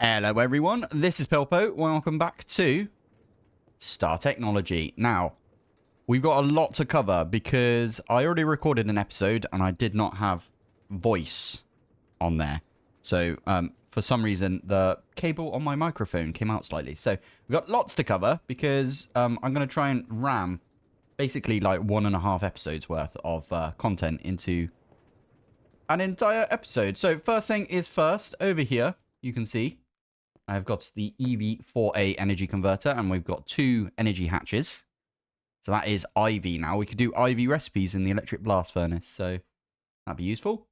Hello everyone, this is Pilpoh. Welcome back to Star Technology. Now, we've got a lot to cover because I already recorded an episode and I did not have voice on there. So, for some reason, the cable on my microphone came out slightly. So, we've got lots to cover because I'm going to try and ram basically like 1.5 episodes worth of content into an entire episode. So, first thing is first, over here, you can see I've got the EV4A energy converter, and we've got 2 energy hatches. So that is IV now. We could do IV recipes in the electric blast furnace, so that'd be useful.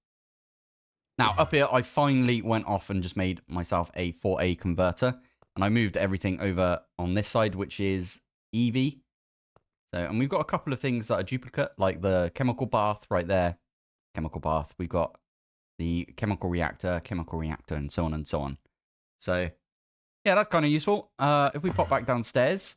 Now, up here, I finally went off and just made myself a 4A converter, and I moved everything over on this side, which is EV. So, and we've got a couple of things that are duplicate, like the chemical bath right there. Chemical bath. We've got the chemical reactor, and so on and so on. So, yeah, that's kind of useful. If we pop back downstairs,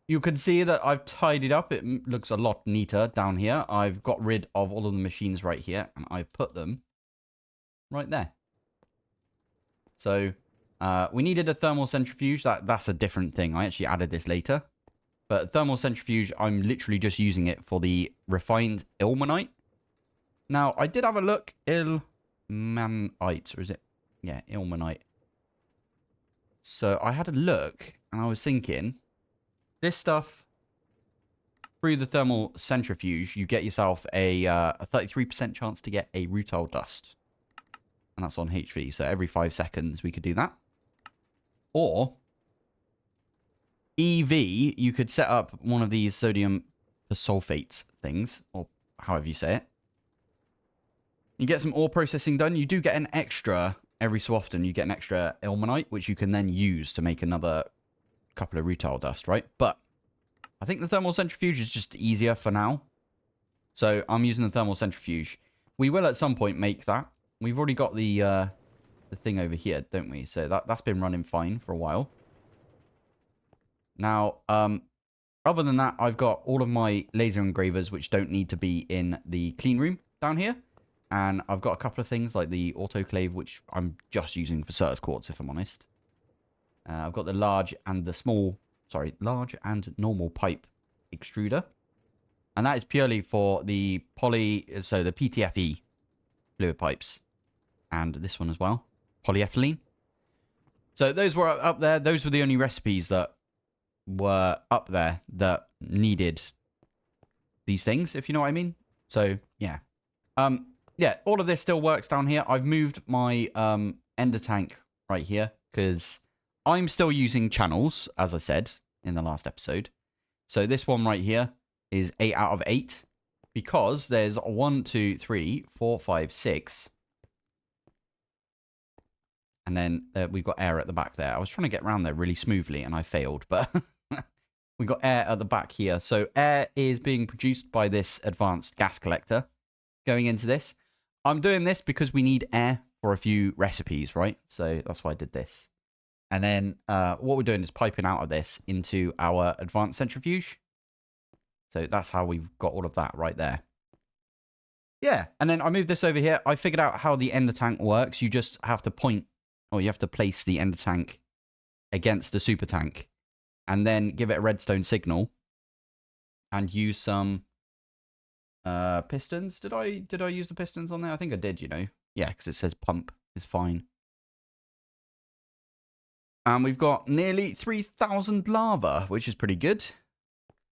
you can see that I've tidied up. It looks a lot neater down here. I've got rid of all of the machines right here, and I've put them right there. So, we needed a thermal centrifuge. That's a different thing. I actually added this later. But thermal centrifuge, I'm literally just using it for the refined Ilmenite. Now, I did have a look. Ilmenite, or is it? Yeah, Ilmenite. So I had a look, and I was thinking, this stuff, through the thermal centrifuge, you get yourself a 33% chance to get a rutile dust. And that's on HV, so every 5 seconds we could do that. Or, EV, you could set up one of these sodium persulfate things, or however you say it. You get some ore processing done, you do get an extra. Every so often, you get an extra Ilmenite, which you can then use to make another couple of rutile dust, right? But I think the thermal centrifuge is just easier for now. So I'm using the thermal centrifuge. We will at some point make that. We've already got the thing over here, don't we? So that's been running fine for a while. Now, other than that, I've got all of my laser engravers, which don't need to be in the clean room down here. And I've got a couple of things like the autoclave, which I'm just using for Certus quartz, if I'm honest. I've got the large and normal pipe extruder. And that is purely for the the PTFE fluid pipes. And this one as well, polyethylene. So those were up there. Those were the only recipes that were up there that needed these things, if you know what I mean. So, yeah. Yeah, all of this still works down here. I've moved my ender tank right here because I'm still using channels, as I said in the last episode. So this one right here is 8 out of 8 because there's 1, 2, 3, 4, 5, 6. And then we've got air at the back there. I was trying to get around there really smoothly and I failed, but we've got air at the back here. So air is being produced by this advanced gas collector going into this. I'm doing this because we need air for a few recipes, right? So that's why I did this. And then what we're doing is piping out of this into our advanced centrifuge. So that's how we've got all of that right there. Yeah, and then I moved this over here. I figured out how the ender tank works. You just have to you have to place the ender tank against the super tank. And then give it a redstone signal. And use some pistons. Did I use the pistons on there? I think I did, you know. Yeah, because it says pump is fine. And we've got nearly 3,000 lava, which is pretty good.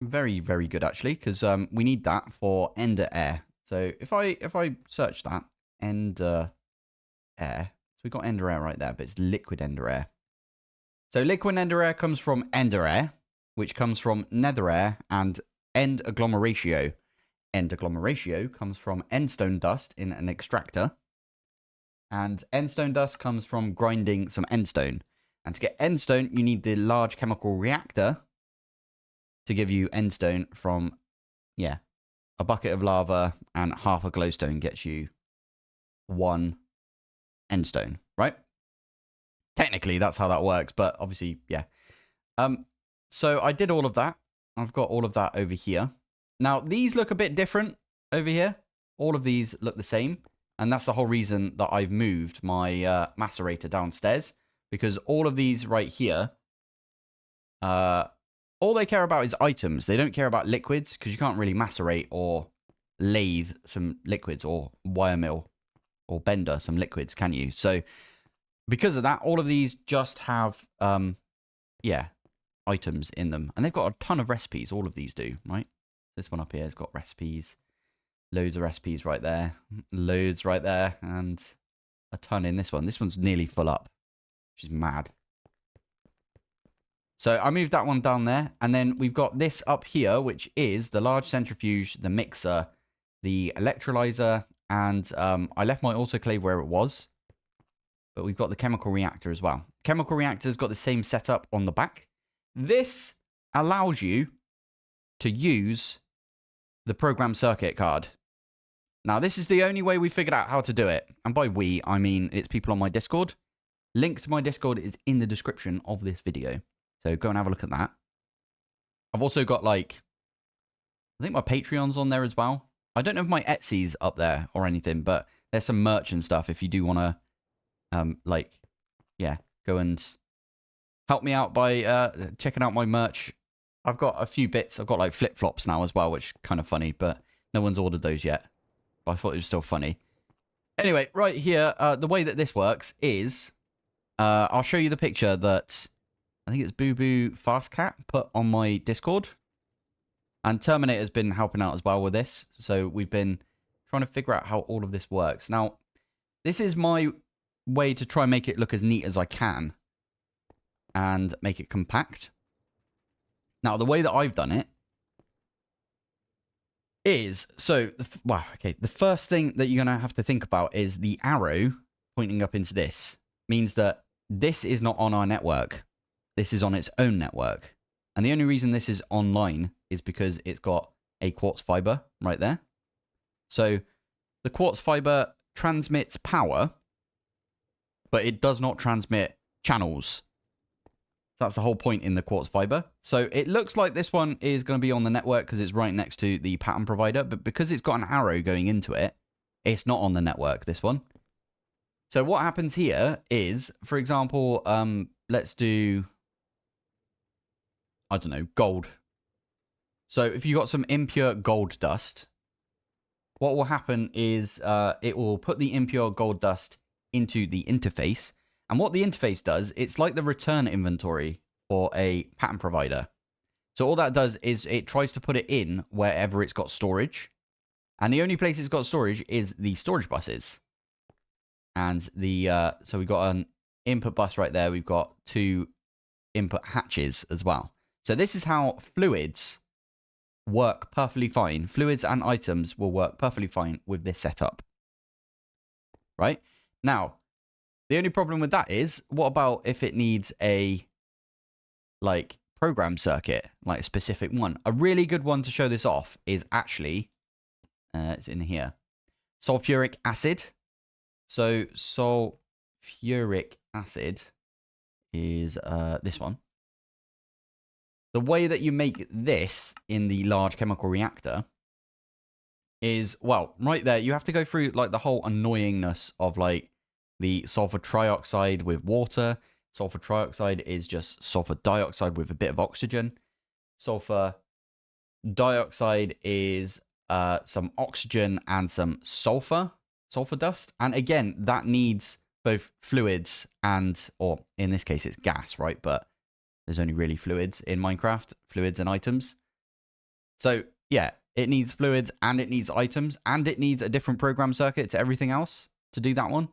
Very, very good, actually, because we need that for ender air. So if I search that, ender air. So we've got ender air right there, but it's liquid ender air. So liquid ender air comes from ender air, which comes from nether air and end agglomeratio. End agglomeratio comes from endstone dust in an extractor. And endstone dust comes from grinding some endstone. And to get endstone, you need the large chemical reactor to give you endstone from, yeah, a bucket of lava and half a glowstone gets you 1 endstone, right? Technically, that's how that works, but obviously, yeah. So I did all of that. I've got all of that over here. Now, these look a bit different over here. All of these look the same. And that's the whole reason that I've moved my macerator downstairs. because all of these right here, all they care about is items. They don't care about liquids because you can't really macerate or lathe some liquids or wire mill or bender some liquids, can you? So because of that, all of these just have, yeah, items in them. And they've got a ton of recipes. All of these do, right? This one up here has got recipes. Loads of recipes right there. Loads right there. And a ton in this one. This one's nearly full up, which is mad. So I moved that one down there. And then we've got this up here, which is the large centrifuge, the mixer, the electrolyzer, and I left my autoclave where it was. But we've got the chemical reactor as well. Chemical reactor's got the same setup on the back. This allows you to use the program circuit card. Now, this is the only way we figured out how to do it. And by we, I mean it's people on my Discord. Link to my Discord is in the description of this video. So go and have a look at that. I've also got, like, I think my Patreon's on there as well. I don't know if my Etsy's up there or anything, but there's some merch and stuff if you do want to, like, yeah, go and help me out by checking out my merch. I've got a few bits. I've got, like, flip-flops now as well, which is kind of funny, but no one's ordered those yet. But I thought it was still funny. Anyway, right here, the way that this works is, I'll show you the picture that I think it's Boo Boo Fast Cat put on my Discord. And Terminator's been helping out as well with this. So we've been trying to figure out how all of this works. Now, this is my way to try and make it look as neat as I can. And make it compact. Now, the way that I've done it is, so, wow, okay, the first thing that you're going to have to think about is the arrow pointing up into this. Means that this is not on our network. This is on its own network. And the only reason this is online is because it's got a quartz fiber right there. So the quartz fiber transmits power, but it does not transmit channels. That's the whole point in the quartz fiber. So it looks like this one is going to be on the network because it's right next to the pattern provider. But because it's got an arrow going into it, it's not on the network, this one. So what happens here is, for example, let's do, I don't know, gold. So if you've got some impure gold dust, what will happen is it will put the impure gold dust into the interface. And what the interface does, it's like the return inventory for a pattern provider. So all that does is it tries to put it in wherever it's got storage. And the only place it's got storage is the storage buses. And the so we've got an input bus right there. We've got 2 input hatches as well. So this is how fluids work perfectly fine. Fluids and items will work perfectly fine with this setup. Right? Now, the only problem with that is, what about if it needs a, like, program circuit, like a specific one? A really good one to show this off is actually, it's in here, sulfuric acid. So sulfuric acid is this one. The way that you make this in the large chemical reactor is, well, right there, you have to go through, like, the whole annoyingness of, like, the sulfur trioxide with water. Sulfur trioxide is just sulfur dioxide with a bit of oxygen. Sulfur dioxide is some oxygen and some sulfur dust. And again, that needs both fluids and, or in this case, it's gas, right? But there's only really fluids in Minecraft, fluids and items. So yeah, it needs fluids and it needs items and it needs a different program circuit to everything else to do that one.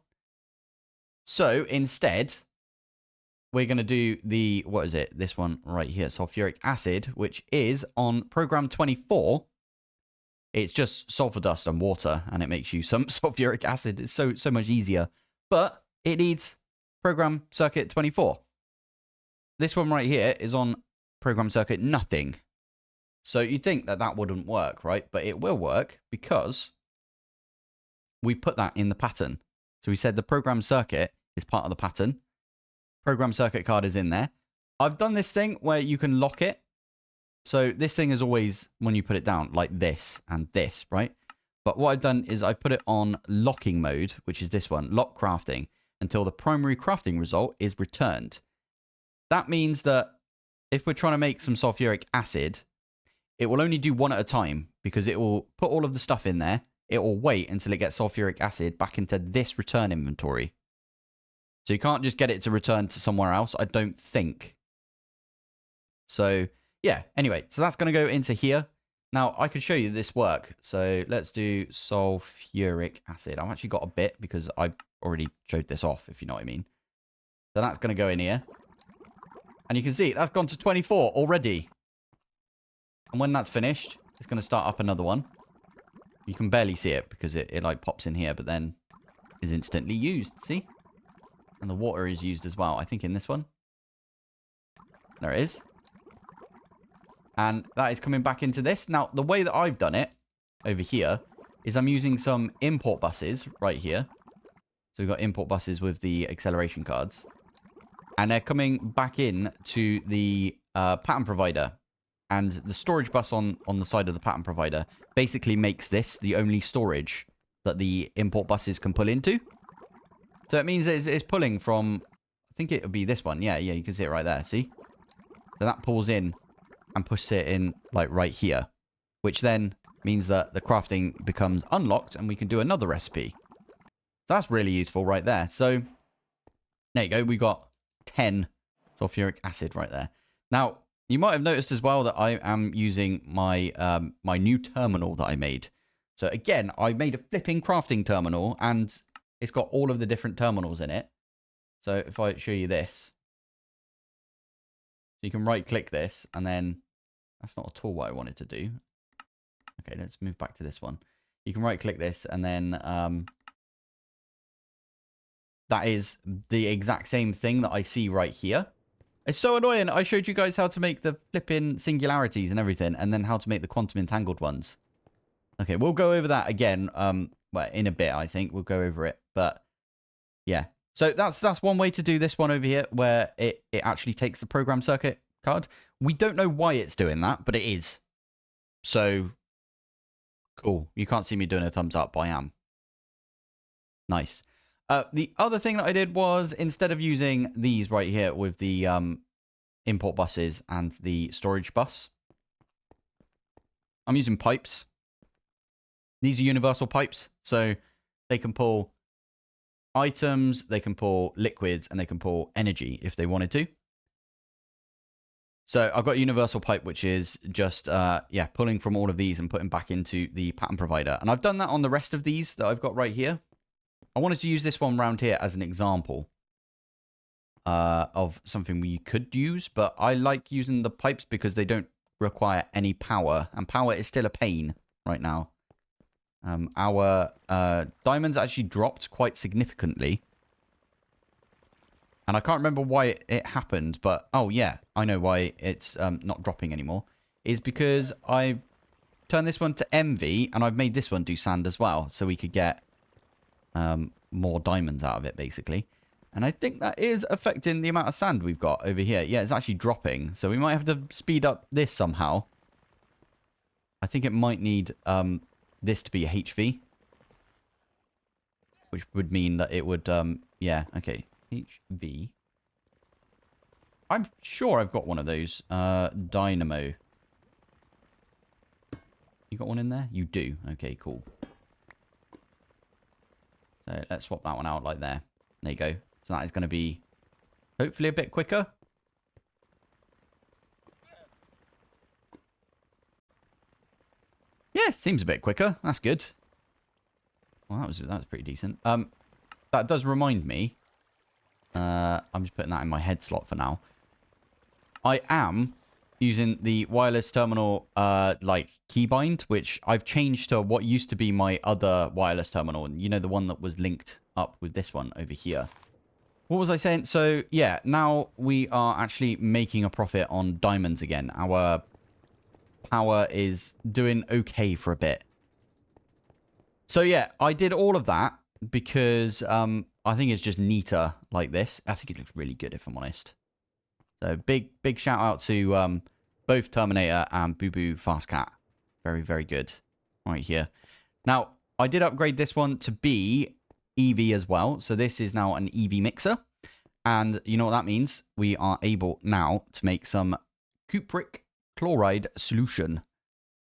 So instead, we're going to do the, what is it? This one right here, sulfuric acid, which is on program 24. It's just sulfur dust and water, and it makes you some sulfuric acid. It's so much easier. But it needs program circuit 24. This one right here is on program circuit nothing. So you'd think that that wouldn't work, right? But it will work because we put that in the pattern. So we said the program circuit is part of the pattern. Program circuit card is in there. I've done this thing where you can lock it. So this thing is always, when you put it down, like this and this, right? But what I've done is I put it on locking mode, which is this one, lock crafting. until the primary crafting result is returned. That means that if we're trying to make some sulfuric acid, it will only do one at a time because it will put all of the stuff in there. It will wait until it gets sulfuric acid back into this return inventory. So you can't just get it to return to somewhere else, I don't think. So, yeah, anyway, so that's going to go into here. Now, I could show you this work. So let's do sulfuric acid. I've actually got a bit because I've already showed this off, if you know what I mean. So that's going to go in here. And you can see that's gone to 24 already. And when that's finished, it's going to start up another one. You can barely see it because it like pops in here, but then is instantly used. See? And the water is used as well. I think in this one. There it is. And that is coming back into this. Now, the way that I've done it over here is I'm using some import buses right here. So we've got import buses with the acceleration cards. And they're coming back in to the pattern provider. And the storage bus on the side of the pattern provider basically makes this the only storage that the import buses can pull into. So it means it's pulling from, I think it would be this one. Yeah, you can see it right there. See? So that pulls in and pushes it in like right here. Which then means that the crafting becomes unlocked and we can do another recipe. So that's really useful right there. So there you go. We got 10 sulfuric acid right there. Now, you might have noticed as well that I am using my my new terminal that I made. So again, I made a flipping crafting terminal and it's got all of the different terminals in it. So if I show you this, you can right click this and then that's not at all what I wanted to do. Okay, let's move back to this one. You can right click this and then that is the exact same thing that I see right here. It's so annoying. I showed you guys how to make the flipping singularities and everything, and then how to make the quantum entangled ones. Okay, we'll go over that again. Well, in a bit, I think we'll go over it. But yeah, so that's one way to do this one over here, where it actually takes the program circuit card. We don't know why it's doing that, but it is. So cool. You can't see me doing a thumbs up, but I am. Nice. The other thing that I did was, instead of using these right here with the import buses and the storage bus, I'm using pipes. These are universal pipes, so they can pull items, they can pull liquids, and they can pull energy if they wanted to. So I've got a universal pipe, which is just, yeah, pulling from all of these and putting back into the pattern provider. And I've done that on the rest of these that I've got right here. I wanted to use this one around here as an example of something we could use, but I like using the pipes because they don't require any power, and power is still a pain right now. Our diamonds actually dropped quite significantly, and I can't remember why it happened, but oh yeah, I know why it's not dropping anymore. Is because I've turned this one to MV, and I've made this one do sand as well, so we could get more diamonds out of it, basically. And I think that is affecting the amount of sand we've got over here. Yeah, it's actually dropping. So we might have to speed up this somehow. I think it might need this to be a HV. Which would mean that it would, yeah, okay. HV. I'm sure I've got one of those. Dynamo. You got one in there? You do. Okay, cool. So let's swap that one out like there. There you go. So that is going to be hopefully a bit quicker. Yeah, seems a bit quicker. That's good. Well, that was pretty decent. That does remind me. I'm just putting that in my head slot for now. I am using the wireless terminal like keybind, which I've changed to what used to be my other wireless terminal. You know, the one that was linked up with this one over here. What was I saying? So yeah, now we are actually making a profit on diamonds again. Our power is doing okay for a bit. So yeah, I did all of that because I think it's just neater like this. I think it looks really good, if I'm honest. So big shout out to both Terminator and Boo Boo Fast Cat. Very, very good. Right here. Now, I did upgrade this one to be EV as well. So this is now an EV mixer. And you know what that means? We are able now to make some cupric chloride solution,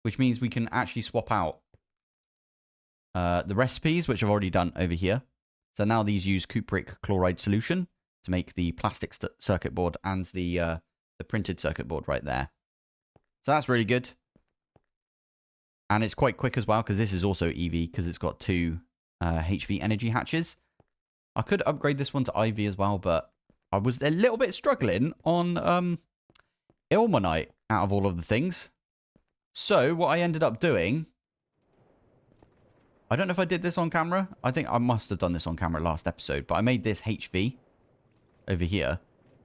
which means we can actually swap out the recipes, which I've already done over here. So now these use cupric chloride solution to make the plastic circuit board and the printed circuit board right there. So that's really good. And it's quite quick as well, because this is also EV, because it's got 2 HV energy hatches. I could upgrade this one to IV as well, but I was a little bit struggling on Ilmenite out of all of the things. So what I ended up doing, I don't know if I did this on camera. I think I must have done this on camera last episode, but I made this HV over here.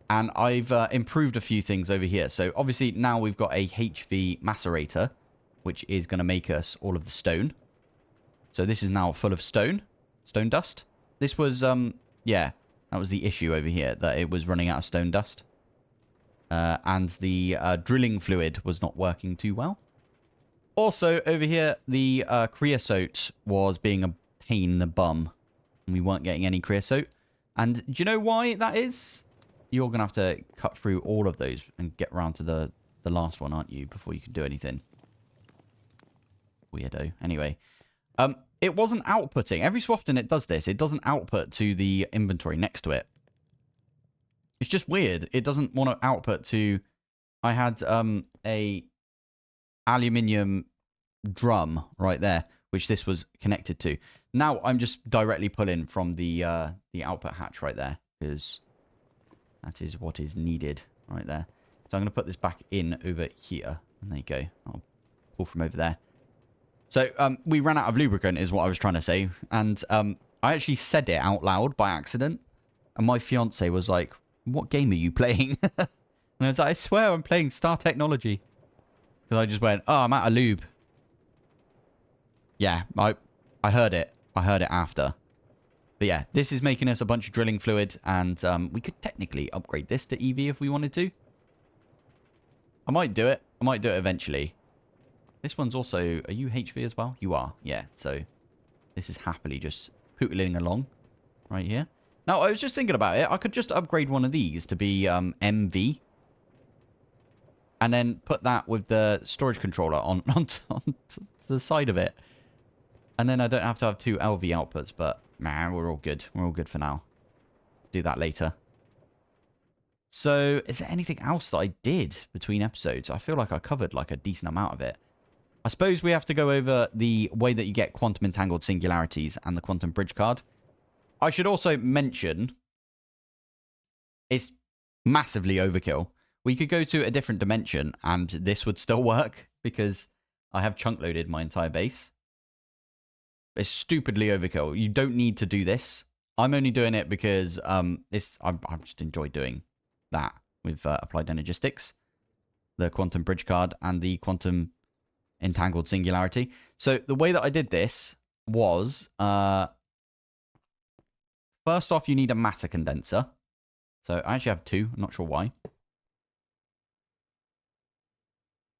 And I've improved a few things over here. So obviously now we've got a HV macerator, which is going to make us all of the stone. So this is now full of stone dust. This was, yeah, that was the issue over here, that it was running out of stone dust. And the drilling fluid was not working too well. Also, over here, the creosote was being a pain in the bum. And we weren't getting any creosote. And do you know why that is? You're going to have to cut through all of those and get around to the last one, aren't you? Before you can do anything. Weirdo. Anyway. It wasn't outputting. Every so often it does this. It doesn't output to the inventory next to it. It's just weird. It doesn't want to output to... I had a aluminium drum right there, which this was connected to. Now I'm just directly pulling from the output hatch right there, because that is what is needed right there. So I'm going to put this back in over here. And there you go. I'll pull from over there. So we ran out of lubricant is what I was trying to say. And I actually said it out loud by accident. And my fiance was like, what game are you playing? And I was like, I swear I'm playing Star Technology. Because I just went, oh, I'm out of lube. Yeah, I heard it. I heard it after. But yeah, this is making us a bunch of drilling fluid. And we could technically upgrade this to EV if we wanted to. I might do it. I might do it eventually. This one's also... Are you HV as well? You are. Yeah, so this is happily just pootling along right here. Now, I was just thinking about it. I could just upgrade one of these to be MV. And then put that with the storage controller on the side of it. And then I don't have to have 2 LV outputs. But, man, we're all good. We're all good for now. Do that later. So, is there anything else that I did between episodes? I feel like I covered like a decent amount of it. I suppose we have to go over the way that you get quantum entangled singularities and the quantum bridge card. I should also mention it's massively overkill. We could go to a different dimension and this would still work because I have chunk loaded my entire base. It's stupidly overkill. You don't need to do this. I'm only doing it because I just enjoy doing that with applied energistics, the quantum bridge card and the quantum entangled singularity. So the way that I did this was, first off, you need a matter condenser. So I actually have 2. I'm not sure why.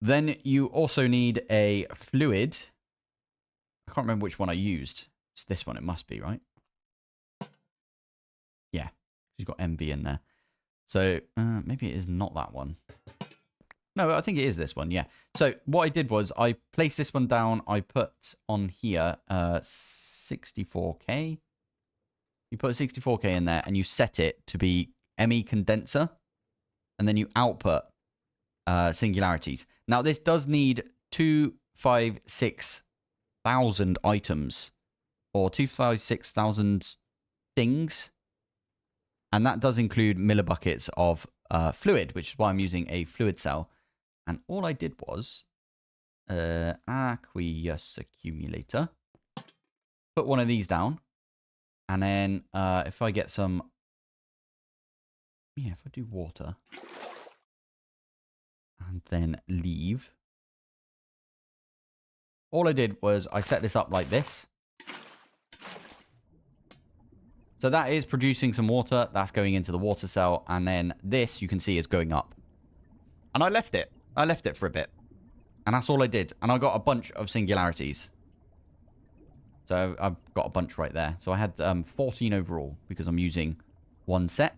Then you also need a fluid. I can't remember which one I used. It's this one. It must be, right? Yeah. You've got MV in there. So maybe it is not that one. No, I think it is this one, yeah. So what I did was I placed this one down. I put on here 64K. You put a 64K in there and you set it to be ME condenser. And then you output singularities. Now, this does need 256,000 items. Or 256,000 things. And that does include millibuckets of fluid, which is why I'm using a fluid cell. And all I did was aqueous accumulator. Put one of these down. And then if I get some... Yeah, if I do water. And then leave. All I did was I set this up like this. So that is producing some water. That's going into the water cell. And then this, you can see, is going up. And I left it. I left it for a bit. And that's all I did. And I got a bunch of singularities. So I've got a bunch right there. So I had 14 overall because I'm using one set.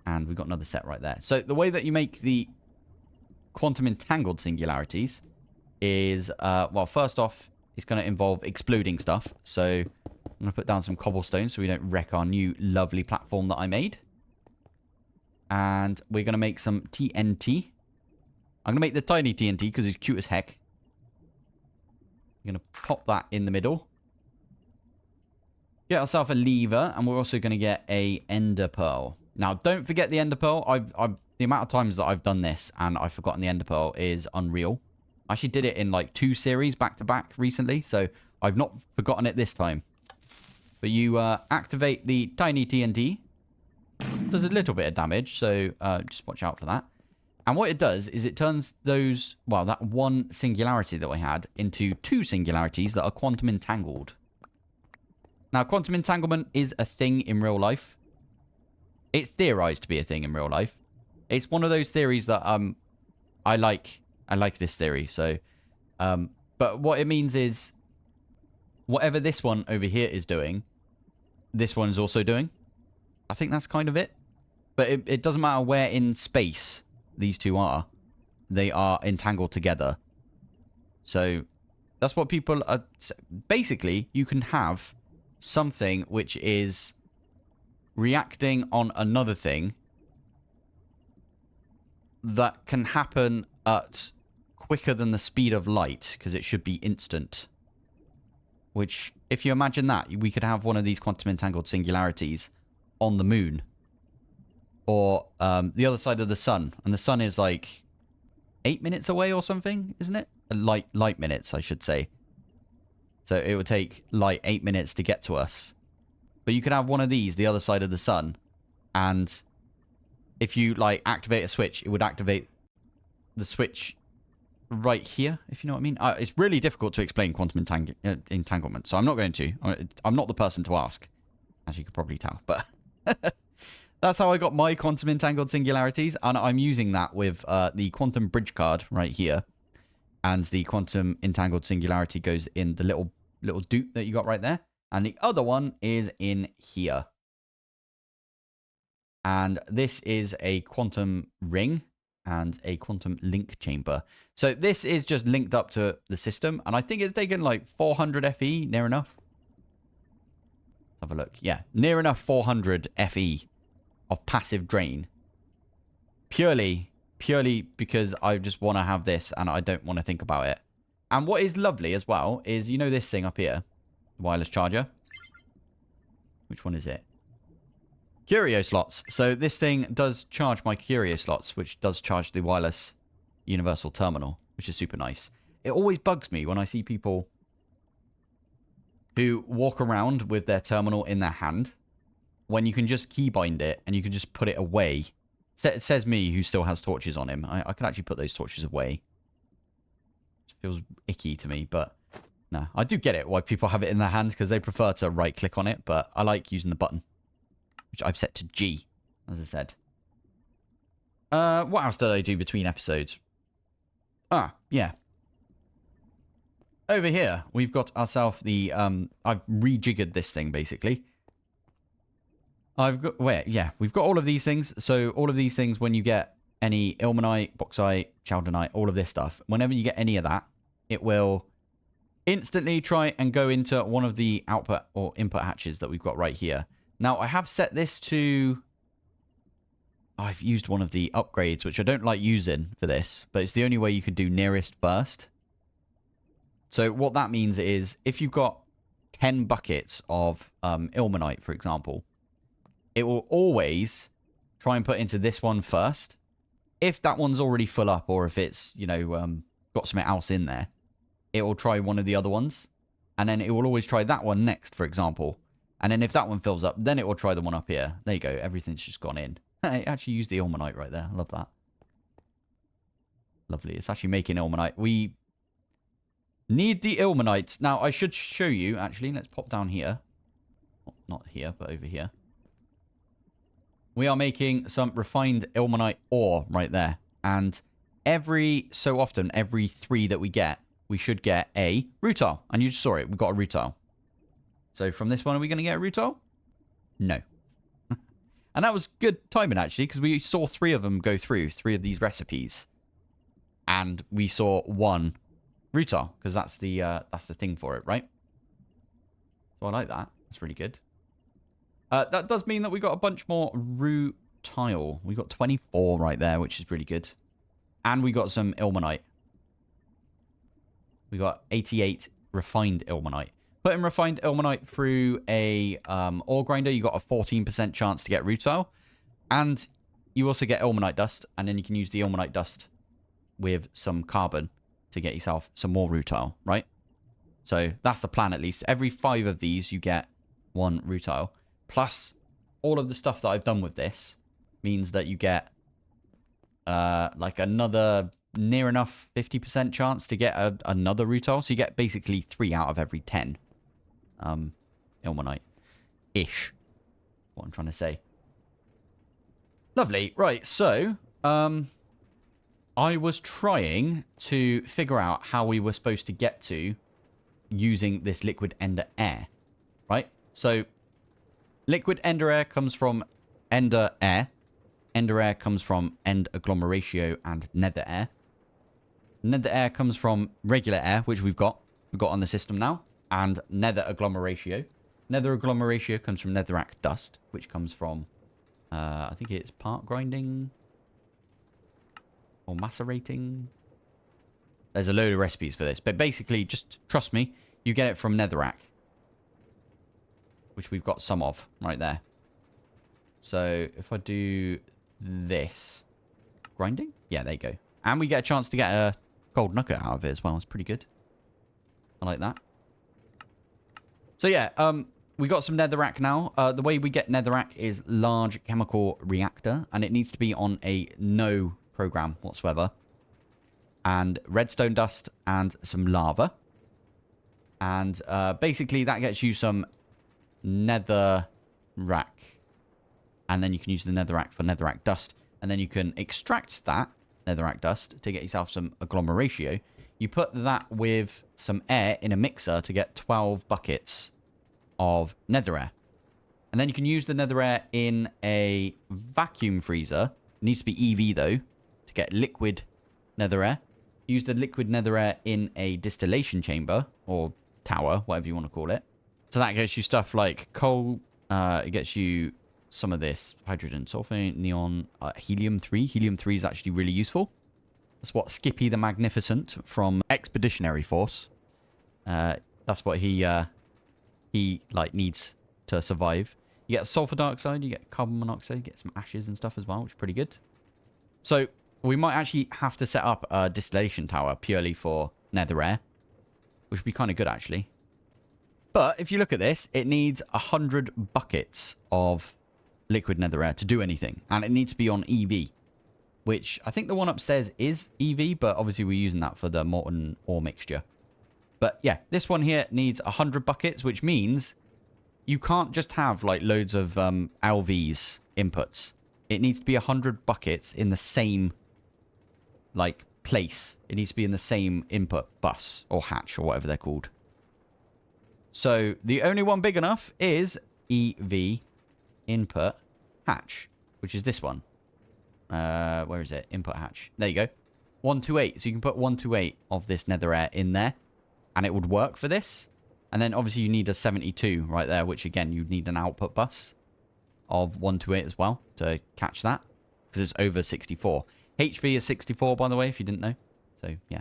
And we've got another set right there. So the way that you make the quantum entangled singularities is, well, first off, it's going to involve exploding stuff. So I'm going to put down some cobblestone so we don't wreck our new lovely platform that I made. And we're going to make some TNT. I'm going to make the tiny TNT because it's cute as heck. I'm going to pop that in the middle. Get ourselves a lever, and we're also going to get a ender pearl. Now, don't forget the ender pearl. The amount of times that I've done this and I've forgotten the ender pearl is unreal. I actually did it in like 2 series back to back recently, so I've not forgotten it this time. But you activate the tiny TNT. Does a little bit of damage, so just watch out for that. And what it does is it turns those, well, that one singularity that we had into 2 singularities that are quantum entangled. Now, quantum entanglement is a thing in real life. It's theorized to be a thing in real life. It's one of those theories that I like. I like this theory. So, but what it means is whatever this one over here is doing, this one is also doing. I think that's kind of it. But it doesn't matter where in space these two are. They are entangled together. So that's what people are... Basically, you can have something which is reacting on another thing that can happen at quicker than the speed of light, because it should be instant. Which, if you imagine that, we could have one of these quantum entangled singularities on the moon. Or the other side of the sun. And the sun is like 8 minutes away or something, isn't it? Light minutes, I should say. So it would take light 8 minutes to get to us. But you could have one of these, the other side of the sun. And if you like activate a switch, it would activate the switch right here, if you know what I mean. It's really difficult to explain quantum entanglement, so I'm not going to. I'm not the person to ask, as you could probably tell. But that's how I got my quantum entangled singularities, and I'm using that with the quantum bridge card right here. And the quantum entangled singularity goes in the little doot that you got right there. And the other one is in here. And this is a quantum ring and a quantum link chamber. So this is just linked up to the system. And I think it's taken like 400 FE, near enough. Let's have a look. Yeah, near enough 400 FE of passive drain. Purely because I just want to have this and I don't want to think about it. And what is lovely as well is, you know this thing up here? The wireless charger. Which one is it? Curio slots. So this thing does charge my curio slots, which does charge the wireless universal terminal, which is super nice. It always bugs me when I see people who walk around with their terminal in their hand when you can just keybind it and you can just put it away. It says me, who still has torches on him. I can actually put those torches away. It feels icky to me, but no. I do get it why people have it in their hand, because they prefer to right-click on it, but I like using the button, which I've set to G, as I said. What else did I do between episodes? Yeah. Over here, we've got ourselves the, I've rejiggered this thing, basically. We've got all of these things. So all of these things, when you get any ilmenite, bauxite, chaldenite, all of this stuff, whenever you get any of that, it will instantly try and go into one of the output or input hatches that we've got right here. Now, I have set this to... I've used one of the upgrades, which I don't like using for this, but it's the only way you can do nearest first. So what that means is, if you've got 10 buckets of ilmenite, for example, it will always try and put into this one first. If that one's already full up, or if it's, you know, got something else in there, it will try one of the other ones. And then it will always try that one next, for example. And then if that one fills up, then it will try the one up here. There you go. Everything's just gone in. I actually used the ilmenite right there. I love that. Lovely. It's actually making ilmenite. We need the ilmenite. Now, I should show you, actually. Let's pop down here. Not here, but over here. We are making some refined ilmenite ore right there. And every so often, every 3 that we get, we should get a rutile. And you just saw it. We've got a rutile. So from this one, are we going to get a rutile? No. And that was good timing, actually, because we saw 3 of them go through, 3 of these recipes. And we saw 1 rutile, because that's the thing for it, right? So I like that. That's really good. That does mean that we got a bunch more rutile. We got 24 right there, which is really good. And we got some ilmenite. We got 88 refined ilmenite. Putting refined ilmenite through a ore grinder, you got a 14% chance to get rutile. And you also get ilmenite dust, and then you can use the ilmenite dust with some carbon to get yourself some more rutile, right? So that's the plan, at least. Every 5 of these, you get 1 rutile. Plus, all of the stuff that I've done with this means that you get like another near enough 50% chance to get another rutile. So you get basically 3 out of every 10 ilmenite-ish. What I'm trying to say. Lovely. Right, so I was trying to figure out how we were supposed to get to using this liquid ender air, right? So liquid ender air comes from ender air. Ender air comes from end agglomeratio and nether air. Nether air comes from regular air, which we've got on the system now, and nether agglomeratio. Nether agglomeratio comes from netherrack dust, which comes from, I think it's part grinding or macerating. There's a load of recipes for this, but basically, just trust me, you get it from netherrack, which we've got some of right there. So if I do this, grinding, yeah, there you go, and we get a chance to get a gold nugget out of it as well. It's pretty good. I like that. So yeah, we got some netherrack now. The way we get netherrack is large chemical reactor, and it needs to be on a no program whatsoever. And redstone dust and some lava. And basically that gets you some netherrack. And then you can use the netherrack for netherrack dust. And then you can extract that netherrack dust to get yourself some agglomeratio. You put that with some air in a mixer to get 12 buckets of nether air. And then you can use the nether air in a vacuum freezer. It needs to be EV though, to get liquid nether air. Use the liquid nether air in a distillation chamber or tower, whatever you want to call it. So that gets you stuff like coal. It gets you some of this hydrogen, sulfur, neon, helium-3. Helium-3 is actually really useful. That's what Skippy the Magnificent from Expeditionary Force. That's what he like needs to survive. You get sulfur dioxide, you get carbon monoxide, you get some ashes and stuff as well, which is pretty good. So we might actually have to set up a distillation tower purely for nether air, which would be kind of good actually. But if you look at this, it needs 100 buckets of liquid nether air to do anything, and it needs to be on EV, which I think the one upstairs is EV, but obviously we're using that for the molten ore mixture. But yeah, this one here needs 100 buckets, which means you can't just have like loads of LVs inputs. It needs to be 100 buckets in the same like place. It needs to be in the same input bus or hatch or whatever they're called. So the only one big enough is EV input hatch, which is this one. Where is it? Input hatch. There you go. 128. So you can put 128 of this nether air in there, and it would work for this. And then obviously you need a 72 right there, which again, you'd need an output bus of 128 as well to catch that, because it's over 64. HV is 64, by the way, if you didn't know. So yeah.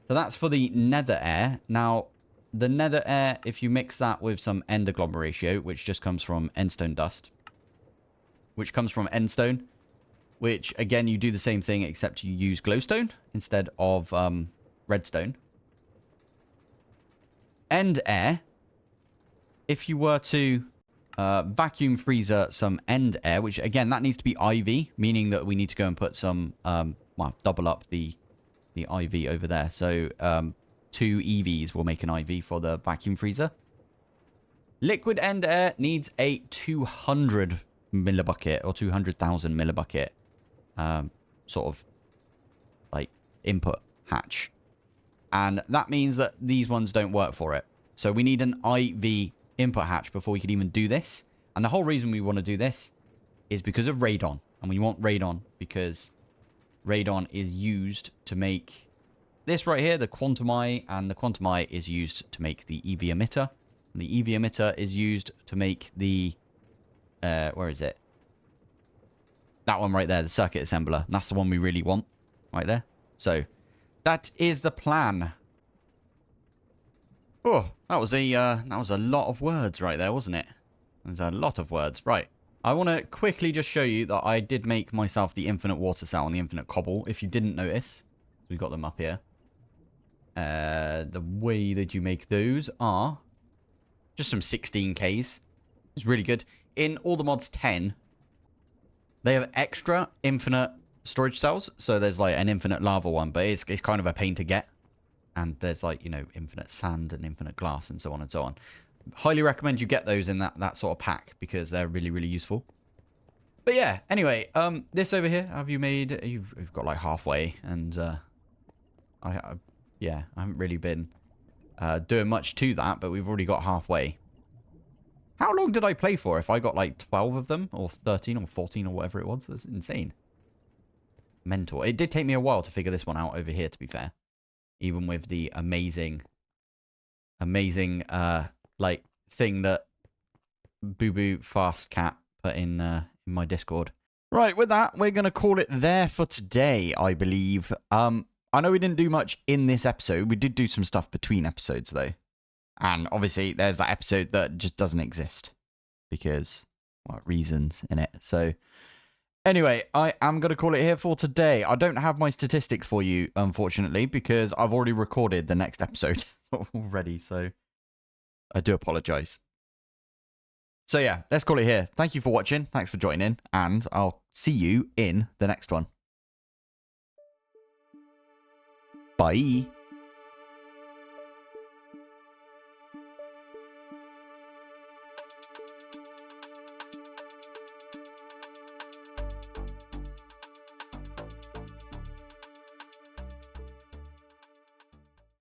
So that's for the nether air. Now, the nether air, if you mix that with some end agglomeratio, which just comes from endstone dust, which comes from endstone, which again, you do the same thing, except you use glowstone instead of redstone. End air, if you were to vacuum freezer some end air, which again, that needs to be IV, meaning that we need to go and put some, well, double up the IV over there. So 2 EVs will make an IV for the vacuum freezer. Liquid end air needs a 200 millibucket or 200,000 millibucket sort of like input hatch. And that means that these ones don't work for it. So we need an IV input hatch before we could even do this. And the whole reason we want to do this is because of radon. And we want radon because radon is used to make this right here, the quantum eye. And the quantum eye is used to make the EV emitter. And the EV emitter is used to make the... where is it? That one right there, the circuit assembler. And that's the one we really want right there. So that is the plan. Oh, that was a lot of words right there, wasn't it? There's a lot of words. Right. I want to quickly just show you that I did make myself the infinite water cell and the infinite cobble. If you didn't notice, we've got them up here. The way that you make those are just some 16Ks. It's really good. In all the mods 10, they have extra infinite storage cells. So there's like an infinite lava one, but it's kind of a pain to get. And there's like, you know, infinite sand and infinite glass and so on and so on. Highly recommend you get those in that sort of pack because they're really, really useful. But yeah, anyway, this over here, have you made... You've got like halfway and yeah, I haven't really been doing much to that, but we've already got halfway. How long did I play for if I got like 12 of them or 13 or 14 or whatever it was? That's insane. Mental. It did take me a while to figure this one out over here, to be fair. Even with the amazing, like, thing that Boo Boo Fast Cat put in my Discord. Right, with that, we're going to call it there for today, I believe. I know we didn't do much in this episode. We did do some stuff between episodes, though. And obviously, there's that episode that just doesn't exist. Because, well, reasons in it. So... Anyway, I am going to call it here for today. I don't have my statistics for you, unfortunately, because I've already recorded the next episode already, so I do apologize. So yeah, let's call it here. Thank you for watching. Thanks for joining, and I'll see you in the next one. Bye.